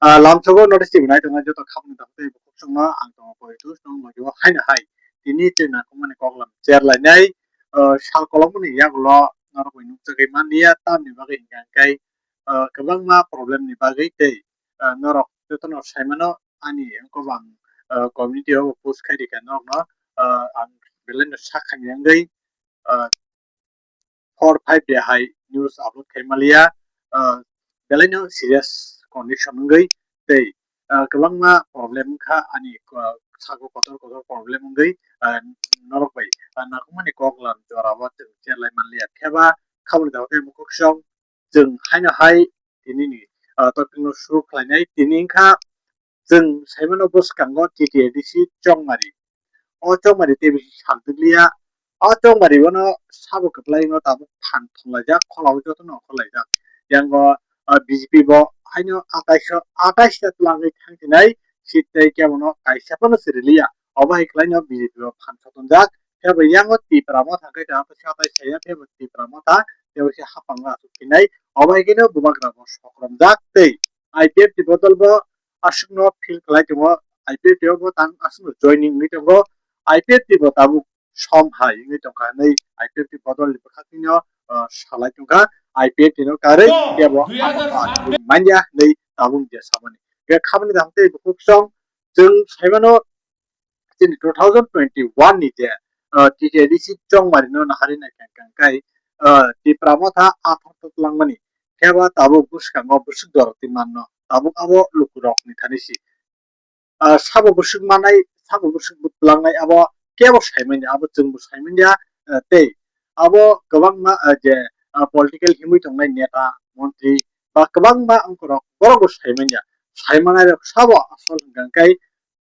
lamchogo notice tibnai tonga joto khapni dakte bukhsungma ang tonga poitu song mojo haina hai tini chena kumane koklam chair lainai sal kolomni yaglo naroi nukjagai mania tamni bagai hingkai kabangma problem ni bagai tei norok jotono saimano ani kobang community o post khai dikha nok no ang belai sakhani yangai 4-5 day hai news upload khai malia belai no serious condition ngai tei kabangma problem kha ani sago kotor kotor problem ngai norok bai nakumani koklam jorabo cherlai manlia kheba khabri daute mukuksong जों हायनो हाय दिनैनि टपिकनो शुरु खालामनाय दिनै खा जों Simon बसकांगो टिटिएडिसि चंमारि अ चंमारि तेबि सानदुलिया अ चंमारि वनो साबो कप्लायनो ताबो फान थलाजा खलाव जतनो खलायजा यांगो BJP बो हायनो 28 लाङै थांथिनाय सिटै केवनो काइसापनो सिरिलिया अबाय क्लायनो बिजेपि बो फान थतनजा फेबो यांगो तिप्रामो थांखै दा साताय साया फेबो तिप्रामो था तेवसे हापांगा सुखिनाय अबाय केनो बुबाग्रा बो सकरमजा तै आइपिएफ नि बदलबो asungno feel kalai tongo IPF bo tang asungno joining ni tongo IPF ti bo tabu som hai ni tongka nei IPF ti bodol ni pakhatino salai tongka IPF ti no kare ke bo apaka manja nei tabung je samani ke khamni damte buksong जों साइमानो in 2021 ni je TTDC chongmarino nahari na kai ti pramotha athot langmani keba tabu buskango busuk doroti manno tabu abo lukurok ni thanisi sabo busuk manai sabo busuk butlangai abo kebo saimanya abo jengbu saimanya tei abo gobangma je political himui tongnai neta montri ba gobangma angkorok borok saimanya saimanai sabo asol hingkai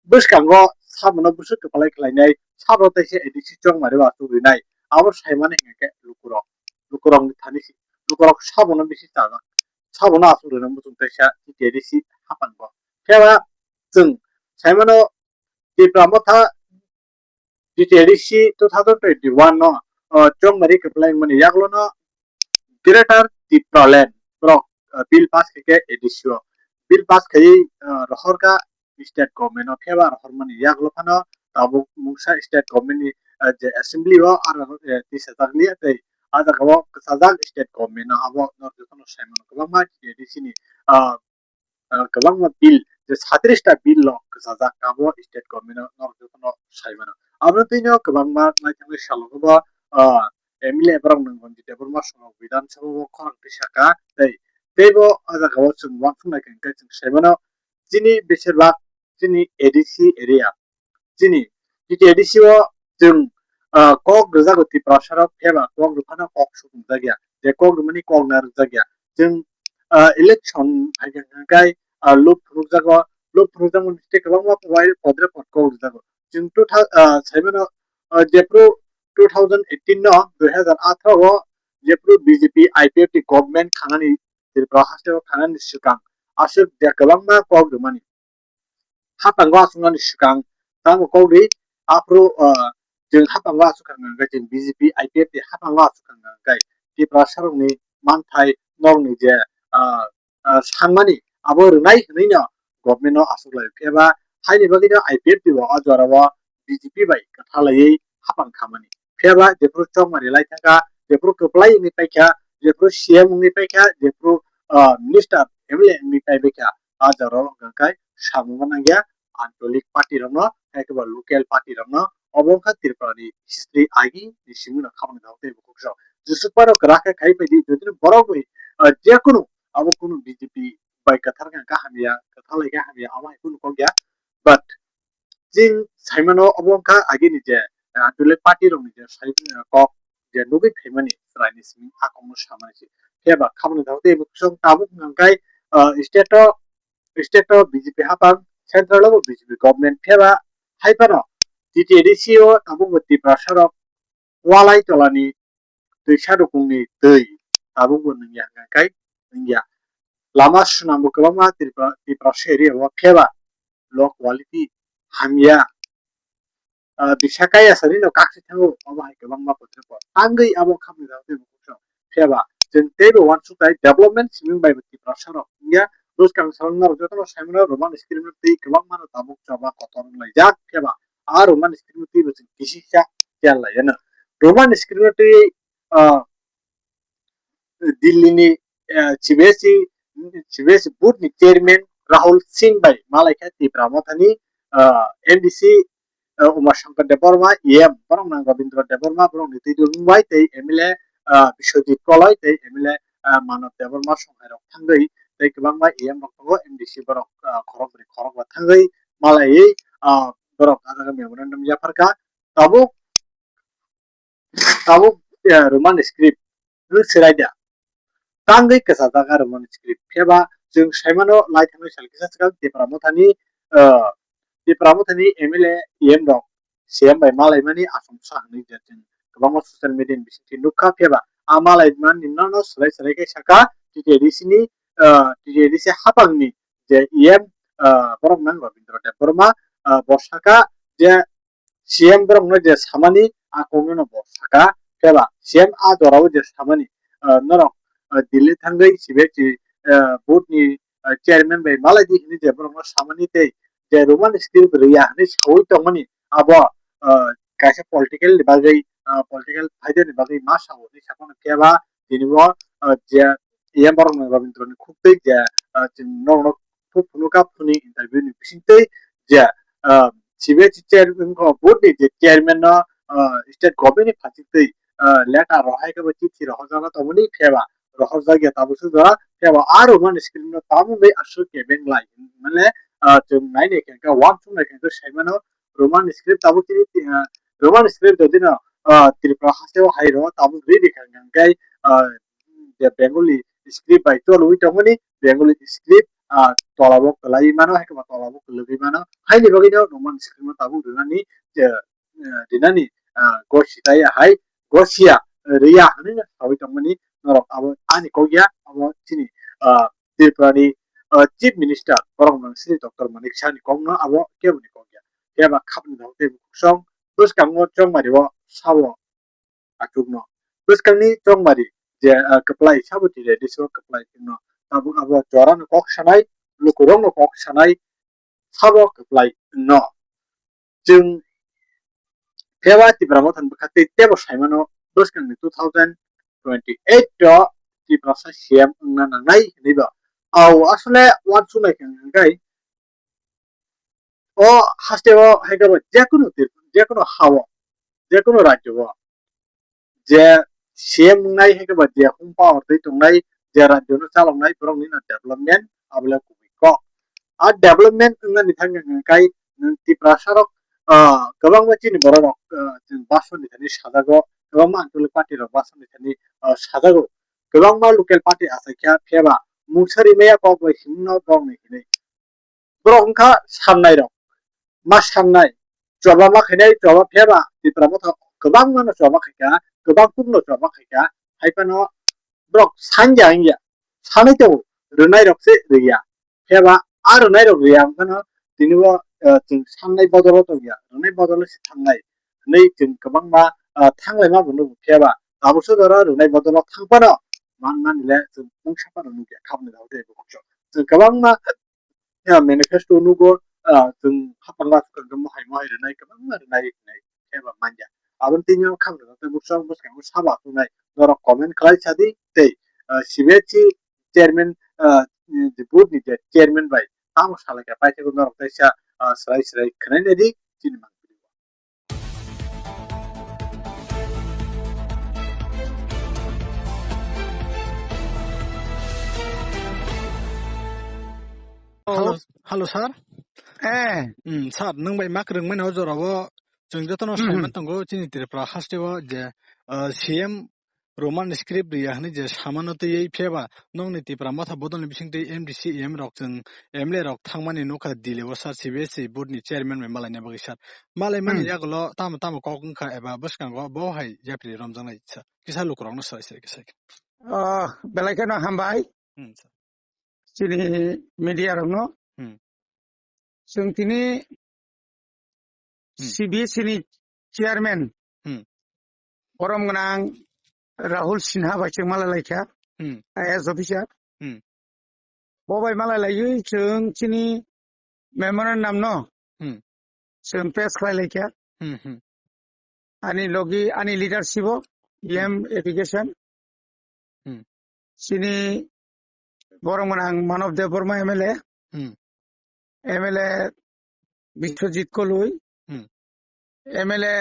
buskango sabono busuk kepalai kelainai sabo taise edisi chong mari wa turinai abo saimane hingke lukurok ni thanisi lukurok sabono bisi tada sabono asurina mutung taisa edisi hapango keba जों साइमानो दिप्रामथा DTDC 2021 no chongmari keplang mani yaglono greater Tipraland pro bill pass ke edisio bill pass kai rohorka state government of kheba rohormani yaglo phano tabu musa state government ni je assembly o ar tisatagli tai ada kawo sajak state government abo norjono saimano kabama DTDC ni kabangma bill je 37 ta bill lo sajak abo state government norjono saimano abo tino kabangma naithangni salogobo MLA ब्रम नंगन जितेबो मासुमाव बिधान सभायाव खरं पिसाका तैबो आजा गाव जों वानफुंनाय केंका जों सेबनो जिनि बेसेरबा जिनि एडिसि एरिया जिनि जिति एडिसि ओ जों कक गजागो तिप्रासार फेबा कक रुफाना कक सुकुं जागिया जे कक रुमानि कक नार जागिया जों इलेक्शन हायगाय लुप रुजागो लुप रुजागो मिस्टेक गोबां मा पवाइ पद्रे पटको रुजागो जों तो सेबनो जेप्रो 2018 no 2018 o जेप्रो बीजेपी आईपीएफ टी गवर्नमेंट खानानि तिरप्रा हास्टेल खानानि सिगां आसो दे गोबांमा कग्रमानि हापांगो आसुनानि सिगां तांगो कौरि आप्रो जों हापांगो आसुखांगा जों बीजेपी आईपीएफ टी हापांगो आसुखांगा गाय तिरप्रा सारंनि मानथाय नंनि जे सानमानि आबो रनाय हनैनो गवर्नमेन्टनो आसुलाय केबा हायनि बागिनो आईपीएफ टी आजरावा बीजेपी बाय कथालायै हापां खामानि फेबा जेप्रो चौमारि लाइथांगा जेप्रो कप्लाई नि पाइखा जेप्रो सीएम नि पाइखा जेप्रो मिनिस्टर एमएलए नि पाइखा आजारो गंगाय सामुगनांगिया आंतरिक पार्टी रंनो एकेबा लोकल पार्टी रंनो अबंखा तिरपानि हिस्ट्री आगि निसिमुना खामानि दावते बुकसो जुसुपारो राखे खाइबायदि जुदिनो बरगै जेकुनु अब कुनु बीजेपी बाय कथारगा काहामिया कथालायगा हामिया आमा कुनु कगया बाट जिं साइमानो अबंखा आगि निजे आंतरिक पार्टी रंनि जे साइड कक जे नुगै थाइमानि रायनिसिम आकमो सामानिसि फेबा खामानि दावते बुकसो ताबु गंगाय स्टेट बीजेपी हापां सेंट्रल बीजेपी गवर्नमेंट फेबा हाइपानो टीटीडीसी ओ ताबुबती प्रासार वालाय तलानि दैसा रुकुंनि दै ताबुबो नंगिया गंगाय नंगिया लामा सुनांगो गोबां तिप्रा एरिया वा फेबा लो क्वालिटी हामिया बिसाखाया सरि no kaksi thango obai गोबां मा पत्रको आंगै आबो खामनि दावते बुकसो फेबा जों तेबो वान सुताय डेभलपमेंट सिमिं बाय बिति प्रासार इंया bwskang salna jotono saimano roman script tei kwbang mano tabuk chaba kotor laijak pheba a roman script tei bo chwng kisisa chel laiyano roman script tei दिल्लीनि CBSE बोर्डनि chairman Rahul Singh bai malaika tipramothani MDC Umashankar Debbarma EM borong nang Rabindra Deborma borong ni tidungbai tei MLA Biswajit Kolai tei MLA Manav Deborma songhai thangai tei kwbangma EM rok tongo MDC borok khorok ba thangai malai borok adaga memorandum yafarka tabuk tabuk roman script siraida tanggai kasajak roman script pheba जों साइमानो लाइथांनि सालकिसा सिगां तिप्रामथानि MLA EM rok CM bai malaimani asomsa hangni jeting kwbangma social media ni bisinti nukha pheba a malaimani no slai kai saka TTDC ni TTDC hapangni je EM borok nang Rabindra Deborma borsaka je CM borok no je samani akongno no borsaka pheba CM a dorao je samani norok Delhi thangai sibechi boardni chairman bai maladi hini je borok no samani tei je roman script riya ni sawi tongmani abo kaisa political ni bagai political faida ni bagai ma sawo ni sakon keba dinibo je EM borok no Rabindra ni khuptei je no funuka funi interview ni bisingtei je sibechi chairman ko board ni je chairman no state government ni phachitei letter rohai ka chithi rohjana tongmani pheba rohjagya tabusu da pheba aro roman script no tamu bai asu ke benglai mane जों नायनो खेंखा वान सुंनाय खेंखा साइमानो Roman script ताबु तिनि Roman script दिनो त्रिपुरा हासेव हाइरो ताबु ready खेंखाय जे Bengali script बाय तो लुइ तमनि बेंगली स्क्रिप्ट तलाबो कलाई मानो हायखा तलाबो कलबि मानो हाइनि बगिनो रोमान स्क्रिप्ट ताबु दिनानि जे दिनानि गसिताय हाय गसिया रिया हनि सावि तमनि नरक आबो आनि कोगिया आबो तिनि त्रिपुरानि Chief Minister borong nang Sri Dr. Manik Sani kongno abo kebuni kongya keba khapni dangte buksong bwskango chongmari o sawo achugno bwskangni chongmari je kaplai sabo tire diso kaplai no abo abo joran kok sanai lukurong no kok sanai sabo kaplai no जों फेवा तिब्रामो थान बखाते तेबो साइमानो बस्कंनि 2028 ro तिब्रासा CM ना नांनाय निबो औ असले वान सुनाय खेंखाय ও হাস্টেও হাইগাবো যেকোনো হাওয়া যেকোনো রাজ্য যে সিএম নাই হাইগাবো যে হুম পাওয়ার दै तंनाय যে রাজ্যनो চালাंनाय फोरावनि ना डेवलपमेंट आबला कुबिको आ डेवलपमेंट होननानै थांगाय तिप्रासारक गोबां बाथिनि बर'रक जों बासनि थानि सादागो गोबां आंचलिक पार्टी रक बासनि थानि सादागो गोबां मा लकेल पार्टी आसाखिया फेबा मुसरिमेया कबो हिमनो दंनि हिनै ब्रंखा साननाय दं मा साननाय जबा मा खैनाय जबा फेबा तिप्रामो गोबां मानो जबा खैका गोबां कुमनो जबा खैका हाइफानो ब्रक सानजा इंया सानै दं रोनाय रकसे रिया फेबा आ रोनाय रक रिया ओंखानो दिनैबो जों साननाय बदलाव दं या रोनाय बदलावसो थांनाय नै जों गोबां मा थांलाय मा बुंनो फेबा दाबोसो दरा रोनाय बदलाव थांफानो मानना निले जों फंसाफानो नुगे खामनो दावदे बकस जों गोबां मा manifesto nugo जों हापांगा सुखांगो महाय रोनाय गोबां रोनाय फेबा मानया आबोन तिनियाव खामनो दावदे बुसं बुसखांगो साबा तुनाय दरा कमेन्ट खालाय सादि तै सिबेची चेयरमैन बोर्ड नि चेयरमैन बाय ताम सालाय पाइथेगो नरक तैसा स्राय खनायनायदि cinema Halo, halo sar. Sar, nang bai mak reng mana ojor abo जों जतनो साइमन तंगो चिनि तिरफ्रा हास्टेवा जे CM रोमान स्क्रिप्ट रिया हने जे सामानते यै फेबा नंनि तिप्रा माथा बदलनि बिसिंते MDC EM रक जों MLA रक थांमानि नखा दिलेव सार CBSE बोर्डनि चेयरमैन मे मालायने बगै सार मालाय माने यागलो ताम कगंखा एबा बसकांगो बहाय जाप्रि रमजांनाय सा किसा लुकरावनो साय किसा बेलायखनो हामबाय चिनि मिडिया रंनो जों तिनि CBSE नि चेयरमैन परम गनां राहुल सिन्हा बाइसे मालायलायखा आईएएस अफिसार Bobai malalai chung chini memorandum no. Chung pass khlai kya. Ani logi ani leadership EM education. Chini Boromganang Manav Dev Burma MLA. MLA Biswajit Koloi. MLA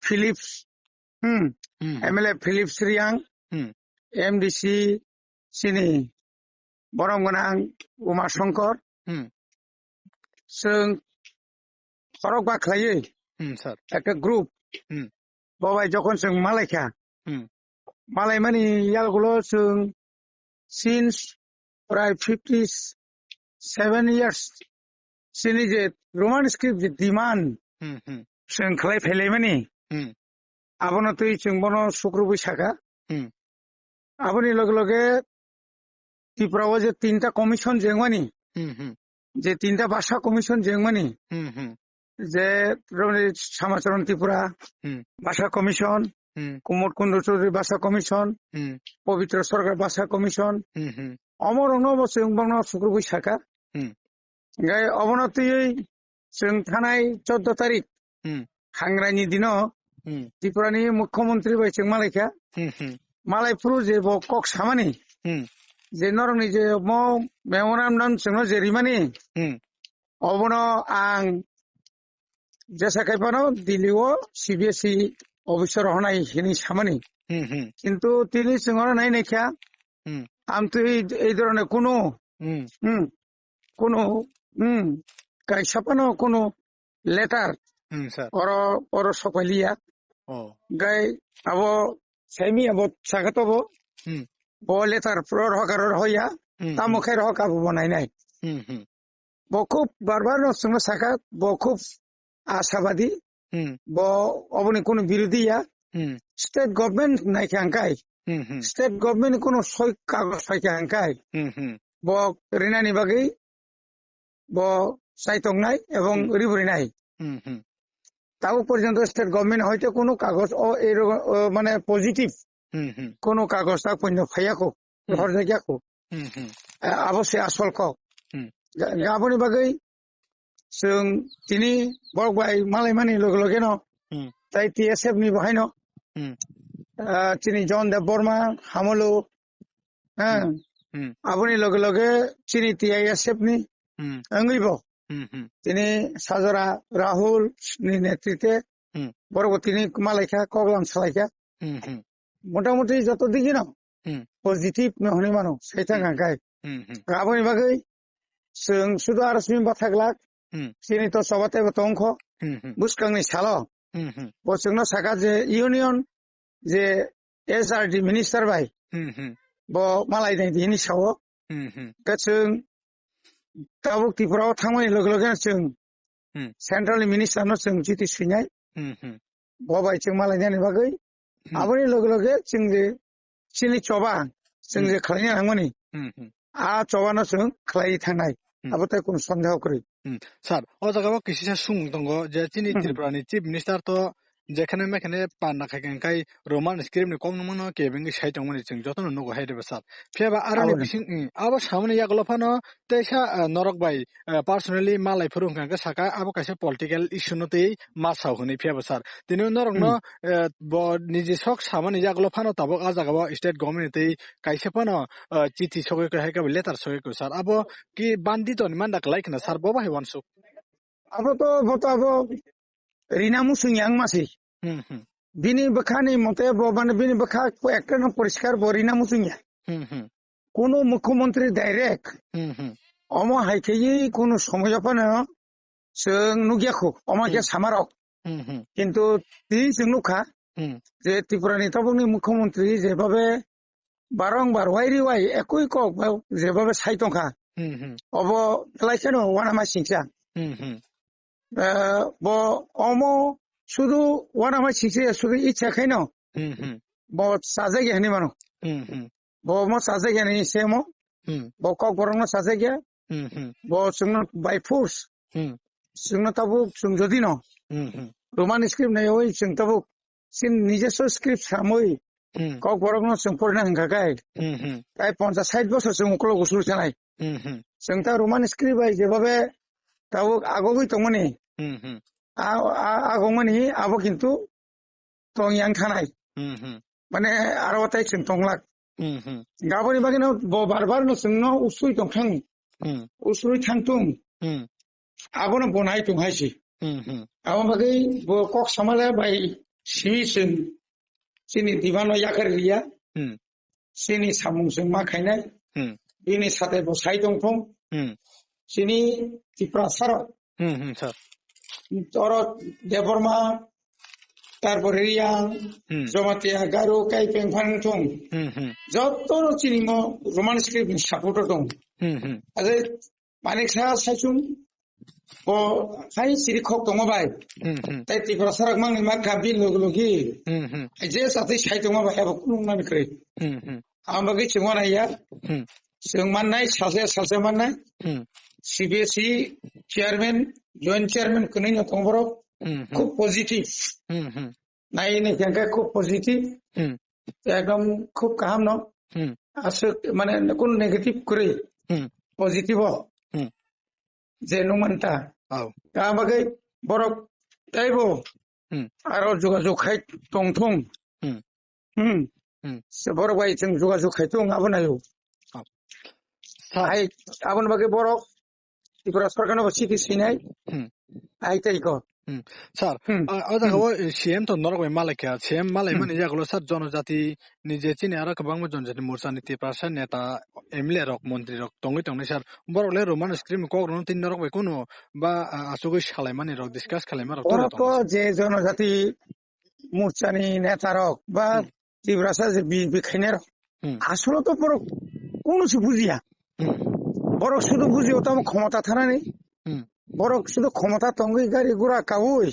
Phillips. MLA Phillips Riang. MDC Sini Boromganang Umar Shankar. Sung Horok ba khlai sir একটা group বাবাই যখন जों মালাইখা মালাই মানে ইয়ালগুলো जों since প্রায় 57 years সিনি যে Roman script যে demand जों খালাই ফেলে মানে আবনো তুই जों বনো শুক্র বৈশাখা আবনি লগে লগে ত্রিপুরাও যে তিনটা কমিশন যেমানি যে তিনটা ভাষা কমিশন যেমানি যে শ্যামাচরণ ত্রিপুরা ভাষা কমিশন কুমোদ কুন্দ চৌধুরী ভাষা কমিশন পবিত্র সরকার ভাষা কমিশন অমর অনবন শুক্র বৈশাখা গাই অবনতি जों थानाय 14 तारिख हांग्रानि दिनाव ত্রিপুরানি মুখ্যমন্ত্রী বাই जों मालायखा मालायफोर जे कक सामानि जे नरंनि जे मेमोरेन्डाम जों जे रिमानि अबनो आं जेसाखायपानो दिल्लीआव CBSE অফিসার হনাই হিনি সামানি কিন্তু তিনি সিংহর নাই নাইখা আমি তো এই ধরনের কোনো গাইসাপানো কোনো লেটার ওর সকালিয়া গাই আবো সাইমি আবো সাগাতব ব লেটার প্রর হকারর হইয়া তা মুখের হক আবো বানাই নাই বকুব বারবার নসঙ্গ সাকা বকুব আশাবাদী ব অবনি কোন বিরোধীয়া স্টেট গভর্নমেন্ট নাইকে আঙ্কাই স্টেট গভর্নমেন্ট কোন সই কাগজ পাইকে আঙ্কাই ব রিনানি বাগৈ ব সাইতং নাই এবং রিবরি নাই তাও পর্যন্ত স্টেট গভর্নমেন্ট হয়তো কোনো কাগজ ও এই মানে পজিটিভ কোন কাগজ তা পণ্য ফাইয়াকো হর জায়গাকো অবশ্যই আসল কক গাবনি বাগৈ जों তিনি বড়বাই মালাই মানি লগে লগে ন তাই TSF নি বহাই ন তিনি জন দেব বর্মা হামলো হ্যাঁ আপনি লগে লগে চিনি TISF নি আঙ্গিব তিনি সাজরা রাহুল নি নেতৃত্বে বড় তিনি মালাইখা কগলাম সালাইখা মোটামুটি যত দিকে ন পজিটিভ নহনি মানো সেইটা গাঙ্গাই আপনি বাগৈ जों শুধু আরসমি বাথাগলাক Sini to sobatnya betongko, buskang ni salo. Bosungno saka je union je SRD minister bay. Bo malai dai ini sawo. Kacung tabuk Tripura thamani log-logan chung. Central minister no chung jiti sunyai. Bo bay chung malai ni bagai. Aboni log-loge chung je sini coba chung je khalainya hangmani. A coba no chung khalai thangnai. Abotai kun sondeo kori. Sir ও জায়গায় কিছু সুং দঙ্গ যে চিনি ত্রিপুরানি chief minister তো যেখানে মেখানে পান্না Khaikhai Roman script কম নমনো কেবিং site মানে जों যতন নগো হাইদেবে স্যার ফেবা আরনি বিসিং আবো সামনে ইয়াগলো ফানো তেসা নরক বাই পার্সোনালি মালাই ফুরুংখাঙ্কা সাকা আবো কাছে পলিটিক্যাল ইস্যু নতেই মাসাও হনি ফেবা স্যার তিনি নরক ন নিজে সক সামনে ইয়াগলো ফানো তাবো আজাগাবো স্টেট গভর্নমেন্টই কাইসে ফানো চিঠি সগে হাইকা লেটার সগে স্যার আবো কি বান্দিত নিমান্ডাক লাইকনা স্যার বাবাই ওয়ানসু আবো তো বতাবো রিনামু সুইয়াং মাসি বিনি বখানি মতে মানে বিনি বখা একটা পরিষ্কার রিনামু সুইয়া কোন মুখ্যমন্ত্রী ডাইরেক্ট অম হাইখেই কোন সমঝাপানো जों नुगियाखौ अमाके सामारक কিন্তু তিনি जों नुखा যে ত্রিপুরানি তবংনি মুখ্যমন্ত্রী যেভাবে বারংবার ওয়াইরি ওয়াই একই কক যেভাবে সাইতংখা অব লাইখানো ওয়ানামা সিংসা ব অম শুধু ওয়ানামা সিংসে শুধু ইচ্ছা খাইনো ব সাজে গেহানি মানো ব ম সাজে গেহানি সেমো ব কক বরং সাজে গে ব जोंनो बाय फोर्स जोंनो ताबो जों जदि न रोमान स्क्रिप्ट नै ओइ जों ताबो सिन নিজস্ব स्क्रिप्ट सामोइ কক বরং जों फरायना हंखाखाय তাই 50-60 বছর जों उकल गुसुर जानाय जों दा रमान स्क्रिप्ट बाय जेबाबे दाउ आगोबै दंमोन आगौमोनहि आबो खिन्थु दं यां थानाय माने आरवताय जों दंलाक गाबोन बागिनो बारबार नो जोंनो उसुइ दंथां उसुइ थांथुं आबोनो बनाय दंहायसि आबो बागै कक समाले बाय सिमिसों सिनि दिबानो याकर लिया सिनि सामुंजों मा खायनाय बिनि साथे बसाय दंथं सिनि तिप्रासार तोर देबरमा তারপরে ইয়াং জমাতিয়া গারো কাই পেংফাং থং যত চিনিম রোমান স্ক্রিপ্ট সাপোর্টার দं আরে মানিকসা সাইচুং ও হাই সিরিখক দङ বাই তাই তিপ্রা সারাক মাংনি मा गाबि लगलगि जे साथै साइ दङ बाय आबो कुनुंनानि क्रै आमबागै चिंवानाया जों माननाय सासे माननाय सीबीएसई चेयरमैन जॉइंट चेयरमैन कनैनो दंबरो খুব পজিটিভ নাই নেখানকা খুব পজিটিভ একদম খুব কাহাম ন আছে মানে কোন নেগেটিভ করে পজিটিভ যে নুমানটা কাবাগै বরক তাইবো আর যোগাযোগ খাই টংথং সে বরক বাই जों যোগাযোগ খাই টং আবনায়ো আই আবন বাগে বরক ত্রিপুরা সরকারनो সিটি সিনাই আই তাইকো স্যার আজাগাও সিএম তো নরকবাই মালাইকা সিএম মালাই মানে জাগলো স্যার জনজাতি নিজে চিনি আর গোबां জনজাতি মোর্চাनि ত্রিপুরা নেতা এমএলএ রক মন্ত্রী রক টংগৈ টংनै স্যার বরলে রোমান স্ক্রিপ্ট কগ্রন তিন নরকবাই কোনো বা আসুগৈ সালাইমানি রক ডিসকাস খালাইমা রক তো যে জনজাতি মোর্চাनि নেতা রক বা ত্রিপুরা যে বিখাইনে রক আসলে তো বড় কোনসু বুঝিয়া বড় শুধু বুঝিও তো ক্ষমতা থানানি বড় শুধু ক্ষমতা তঙ্গই গাড়ি গুড়া কাউই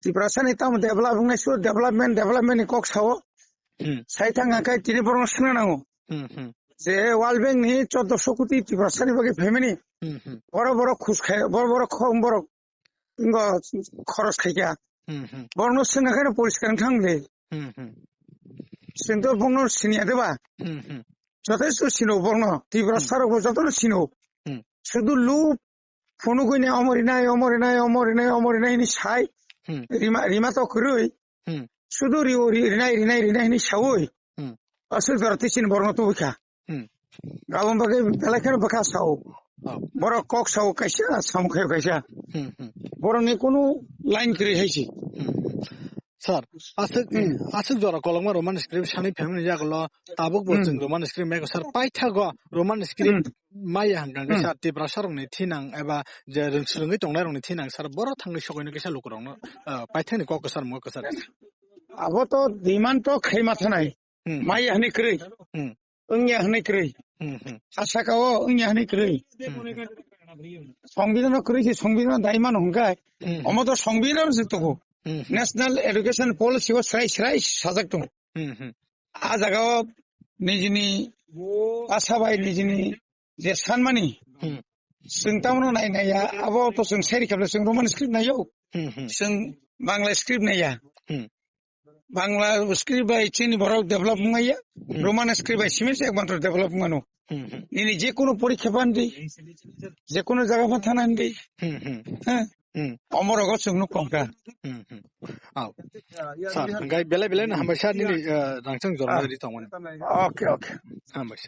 ত্রিপুরাসানি তাম ডেভেলপমেন্ট কক সাও সাইথাং আকাই তিনি বড় শুনে নাও যে ওয়ার্ল্ড ব্যাংক নি 1400 কোটি ত্রিপুরাসানি বাকি ফ্যামিলি বড় বড় খুশ খায় বড় বড় খম বড় খরচ খাইয়া বড় সিনাখানে পরিষ্কার থাংলে কিন্তু বড় সিনিয়া দেবা যথেষ্ট সিনো বড় ত্রিপুরা সারক যতন সিনো শুধু লুপ ফোনো কইনে অমরিনাই নি সাই রিমা তো করই শুধু রিনাই নি সাওই আসল ধরতে সিন বড় তো বিখা গাবন বাগে বেলাখানে বাকা সাও বড় কক সাও কাইসা সামখায় কাইসা বড় নে কোনো লাইন করে হাইছি স্যার আসল জরা কলমা রোমান স্ক্রিপ্ট সানি ফ্যামিলি জাগলো তাবুক বলছেন রোমান স্ক্রিপ্ট মেগো স্যার পাইথাগো রোমান স্ক্রিপ্ট माया हांगां सार टिप्रा सारंनि थिनां एबा जे रोंसुलुङै दंनायरंनि थिनां सार बर' थांनि सगयनो गेसा लुकरावनो पाइथानि कक सार मक सार आबो तो दिमान तो खैमा थानाय माया हनै क्रै ओंया हनै क्रै आसाकाओ ओंया हनै क्रै সংবিধান করেছি সংবিধান দায়মান হংকাই অমত সংবিধান যেতগো ন্যাশনাল এডুকেশন পলিসি ও স্রাই সাজাক দं आ জায়গাও निजिनि आसाबाय निजिनि जे सानमानि जों ताउनो नायनाया आबो तो जों साइरि खाबले जों रमान स्क्रिप्ट नायो जों बांला स्क्रिप्ट नाया बांला स्क्रिप्ट बाय चिनि बरक डेभलप माया रमान स्क्रिप्ट बाय सिमेस एक मात्र डेभलप मानो निनि जे कोनो परीक्षा बान्दि जे कोनो जागा मा थानान्दि अमरग जोंनो कंका सार गाय बेले ना हमबाय सार निनि रांचों जरना रि तंगमोन ओके हामबाय